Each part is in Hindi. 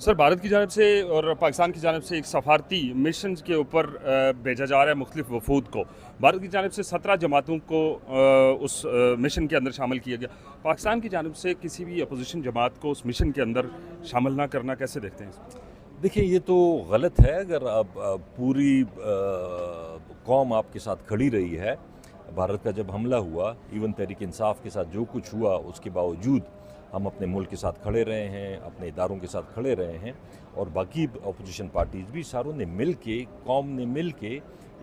सर, भारत की जानिब से और पाकिस्तान की जानिब से एक सफारती मिशन के ऊपर भेजा जा रहा है मुख्तलिफ वफूद को। भारत की जानिब से 17 जमातों को उस मिशन के अंदर शामिल किया गया। पाकिस्तान की जानिब से किसी भी अपोजिशन जमात को उस मिशन के अंदर शामिल ना करना कैसे देखते हैं? देखिए, ये तो गलत है। अगर अब पूरी कौम आपके साथ खड़ी रही है, भारत का जब हमला हुआ, इवन तहरीक इंसाफ के साथ जो कुछ हुआ, उसके बावजूद हम अपने मुल्क के साथ खड़े रहे हैं, अपने इदारों के साथ खड़े रहे हैं, और बाकी अपोजिशन पार्टीज़ भी सारों ने मिल के, कौम ने मिल के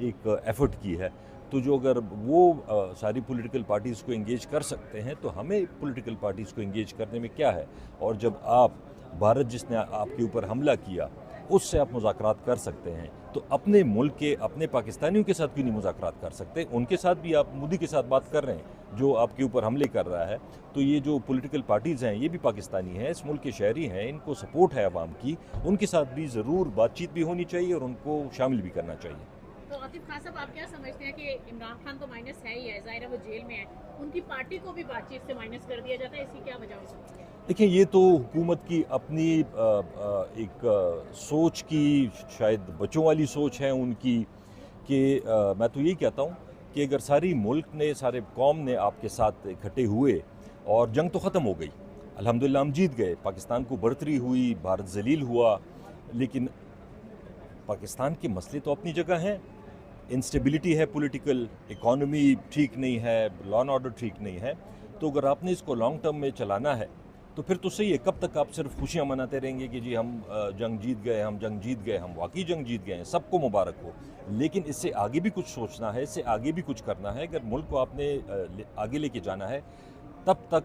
एक एफ़र्ट की है। तो जो अगर वो सारी पॉलिटिकल पार्टीज़ को एंगेज कर सकते हैं, तो हमें पॉलिटिकल पार्टीज़ को एंगेज करने में क्या है। और जब आप भारत जिसने आपके ऊपर हमला किया, उससे आप मुज़ाकरात कर सकते हैं, तो अपने मुल्क के, अपने पाकिस्तानियों के साथ क्यों नहीं मुज़ाकरात कर सकते? उनके साथ भी आप मोदी के साथ बात कर रहे हैं जो आपके ऊपर हमले कर रहा है। तो ये जो पॉलिटिकल पार्टीज़ हैं, ये भी पाकिस्तानी हैं, इस मुल्क के शहरी हैं, इनको सपोर्ट है अवाम की, उनके साथ भी ज़रूर बातचीत भी होनी चाहिए और उनको शामिल भी करना चाहिए। तो आतिफ खान साहब, आप क्या समझते हैं कि इमरान खान तो माइनस है ही है, ज़ाहिर है वो जेल में है, उनकी पार्टी को भी बातचीत से माइनस कर दिया जाता है, इसकी क्या वजह हो सकती है? देखिए, ये तो हुकूमत की अपनी एक सोच की, शायद बच्चों वाली सोच है उनकी, कि मैं तो यही कहता हूँ कि अगर सारी मुल्क ने, सारे कौम ने आपके साथ इकट्ठे हुए और जंग तो ख़त्म हो गई, अल्हम्दुलिल्लाह हम जीत गए, पाकिस्तान को बढ़तरी हुई, भारत जलील हुआ, लेकिन पाकिस्तान के मसले तो अपनी जगह हैं। इंस्टेबिलिटी है, पॉलिटिकल इकॉनमी ठीक नहीं है, लॉ एंड ऑर्डर ठीक नहीं है। तो अगर आपने इसको लॉन्ग टर्म में चलाना है तो फिर तो सही है। कब तक आप सिर्फ खुशियां मनाते रहेंगे कि जी हम जंग जीत गए, हम जंग जीत गए, हम वाकई जंग जीत गए हैं, सबको मुबारक हो। लेकिन इससे आगे भी कुछ सोचना है, इससे आगे भी कुछ करना है। अगर मुल्क को आपने आगे लेके जाना है, तब तक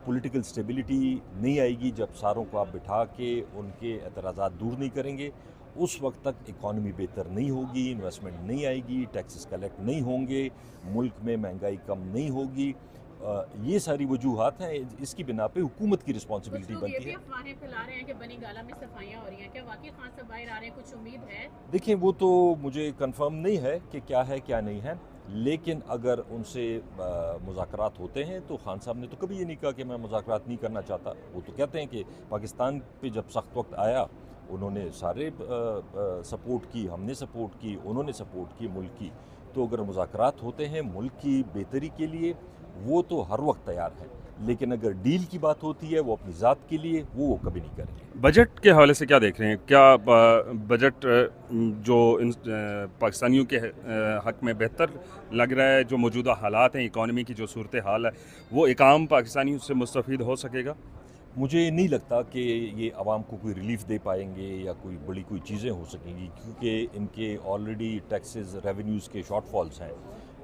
पॉलिटिकल स्टेबिलिटी नहीं आएगी जब सारों को आप बिठा के उनके एतराज़ात दूर नहीं करेंगे। उस वक्त तक इकॉनमी बेहतर नहीं होगी, इन्वेस्टमेंट नहीं आएगी, टैक्सेस कलेक्ट नहीं होंगे, मुल्क में महंगाई कम नहीं होगी। ये सारी वजूहात हैं, इसकी बिना पे हुकूमत की रिस्पॉन्सिबिलिटी बनती है। ये भी अफवाहें फैला रहे हैं कि बनी गाला में सफाइयां हो रही हैं, क्या वाकई खान साहब बाहर आ रहे हैं, कुछ उम्मीद है? देखिए, वो तो मुझे कंफर्म नहीं है कि क्या है क्या नहीं है, लेकिन अगर उनसे मुज़ाकरात होते हैं तो खान साहब ने तो कभी ये नहीं कहा कि मैं मुज़ाकरात नहीं करना चाहता। वो तो कहते हैं कि पाकिस्तान पे जब सख्त वक्त आया, उन्होंने सारे सपोर्ट की, हमने सपोर्ट की, उन्होंने सपोर्ट की मुल्क की। तो अगर मुज़ाकरात होते हैं मुल्क की बेहतरी के लिए, वो तो हर वक्त तैयार है। लेकिन अगर डील की बात होती है वो अपनी ज़ात के लिए, वो कभी नहीं करेंगे। बजट के हवाले से क्या देख रहे हैं? क्या बजट जो पाकिस्तानियों के हक़ में बेहतर लग रहा है? जो मौजूदा हालात हैं, इकॉनमी की जो सूरत हाल है, वो एक आम पाकिस्तानी उससे मुस्तफ़ीद हो सकेगा? मुझे नहीं लगता कि ये आवाम को कोई रिलीफ दे पाएंगे या कोई चीज़ें हो सकेंगी, क्योंकि इनके ऑलरेडी टैक्सेस, रेवेन्यूज़ के शॉर्टफॉल्स हैं।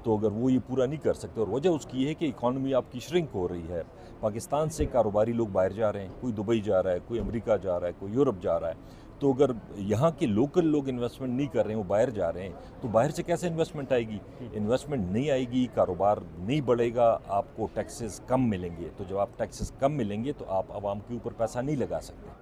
तो अगर वो ये पूरा नहीं कर सकते, और वजह उसकी है कि इकॉनमी आपकी श्रिंक हो रही है। पाकिस्तान से कारोबारी लोग बाहर जा रहे हैं, कोई दुबई जा रहा है, कोई अमेरिका जा रहा है, कोई यूरोप जा रहा है। तो अगर यहाँ के लोकल लोग इन्वेस्टमेंट नहीं कर रहे हैं, वो बाहर जा रहे हैं, तो बाहर से कैसे इन्वेस्टमेंट आएगी? इन्वेस्टमेंट नहीं आएगी, कारोबार नहीं बढ़ेगा, आपको टैक्सेस कम मिलेंगे। तो जब आप टैक्सेस कम मिलेंगे तो आप आवाम के ऊपर पैसा नहीं लगा सकते।